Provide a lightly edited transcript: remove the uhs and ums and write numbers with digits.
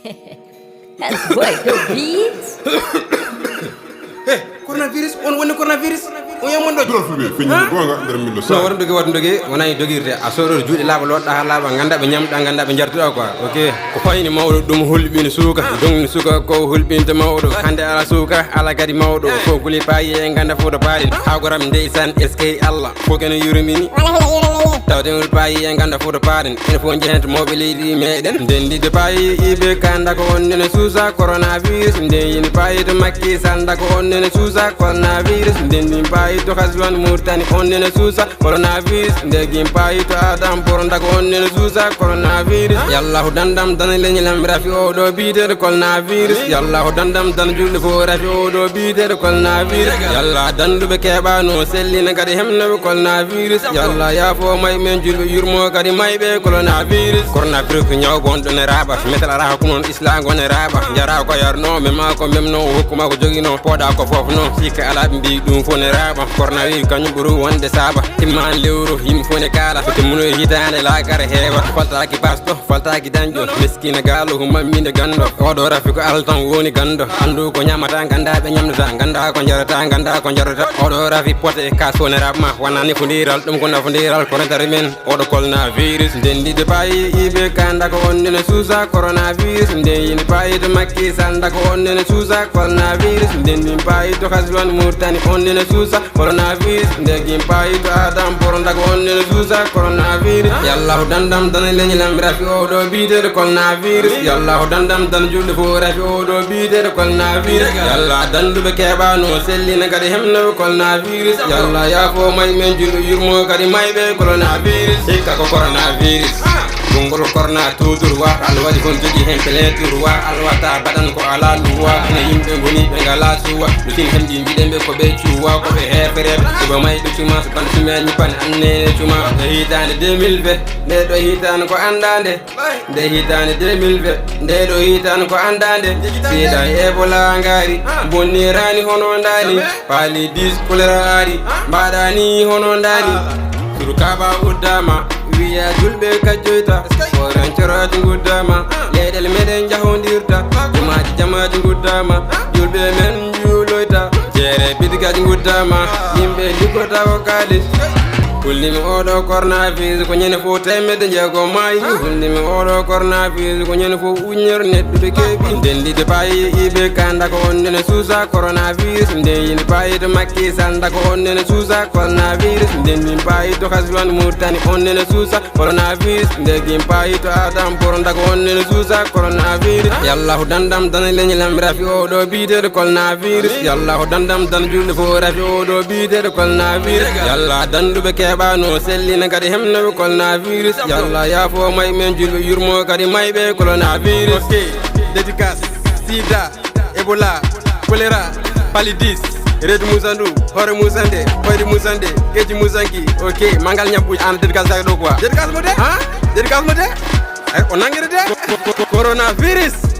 That's boy, the beat. Hey, coronavirus, on woni coronavirus. On yamondo. Dol fulbe fini gonga der millo So waru dogi wadu dogi wonay dogirde a soro juude laba lodda ha laba ganda be nyamda ganda be jartuda quoi. OK. Ko fayni mawdo dum hulbini suka. Dum suka ko hulbinte mawdo. Hande ala suka ala gadi mawdo. Ko guli payi e ganda fodo paali. Ha goram ndeysan SK Allah. Ko ken yurmini. Tawde payi e ganda fodo paalen. En fo jehent mobe leydi meden. Dendi de payi ibe kanda ko onnene susa coronavirus. Ndeyini payi to makki sanda ko onnene susa coronavirus. Dendi payi to khaswan murtani onnene susa coronavirus. Ndegim payi to adam boronda ko onnene susa coronavirus. Yallahu dandam dan lenyilam rafi o do bide coronavirus. Yallahu dandam dan julde fo rafi o do bide coronavirus. Yalla dandu be keba no sellina gadi hemno coronavirus. Yalla ya fo may men julbe yurmo gadi maybe coronavirus. Coronavirus nyaw gondo ne raba metala ra ko non islam gone raba jara ko yarno mema ko memno hukuma ko jogino poda ko fofu no sika ala mbi dum fo ne raba coronavirus kanyu buru wonde saba timman lewru yim fo ne kala to muno hitane la kare hewa falta ki pasto falta ki danjo miskina galo huma minde gando o do rafi ko altan woni gando andu ko nyamata ganda be nyamata ganda ko jarata o do rafi pote ka so ne raba ma wanani fundiral dum ko na fundiral ko rentare men o do coronavirus dendi de payi ibe kanda ko onnene susa coronavirus ndeyini payi to makki sanda ko onnene susa coronavirus dendi payi to khaswan murtani onnene susa coronavirus ndegim payi to adam boronda ko onnene susa coronavirus yallahu dandam dan lenyilam rafi o do bide coronavirus yallahu dandam dan julde fo rafi o do bide coronavirus yalla dandu be keba no sellina gadi hemno coronavirus yalla ya fo may men julde yurmo gadi maybe coronavirus hikka ko coronavirus gongol corona tudurwa alwadi kon jogi hen peleturwa alwata badan ko ala luwa ne yimbe goni be ngala suwa lutin hemdi bidembe ko be ciwa ko be hefere ko may do cuma ban sumen pan anne cuma hitande 2020 de do hitane ko andande de hitane 2020 de do hitane ko andande sida ebola ngari bonirani hono ndani pali dis kolera ari badani hono ndani surukaba udama wiya julbe kajoyta foran corati guddama leedel meden jahondirta jamaji guddama julbe men juloyta jere bidigaji guddama yimbe ligota ko kalis kullimi odo coronavirus ko nyene fo temede jego mayi kullimi odo coronavirus ko nyene fo unyer neddu be kebi dendi de payi ibe kanda ko onnene susa coronavirus ndeyini payi to makki sanda ko onnene susa coronavirus dendi payi to khaswan murtani onnene susa coronavirus ndegim payi to adam boronda ko onnene susa coronavirus yallahu dandam dan lenyilam rafi o do bide coronavirus yallahu dandam dan julde fo rafi o do bide coronavirus yalla dandu be bano sellina gadi hemno coronavirus yalla ya fo may men julbe yurmo gadi maybe coronavirus. OK, dédicace sida ebola choléra paludis red musandu hore musande hoyde musande keji musangi. OK, mangal nyambu an dédicace do quoi dédicace mo de ha dédicace mo de on nangere de coronavirus.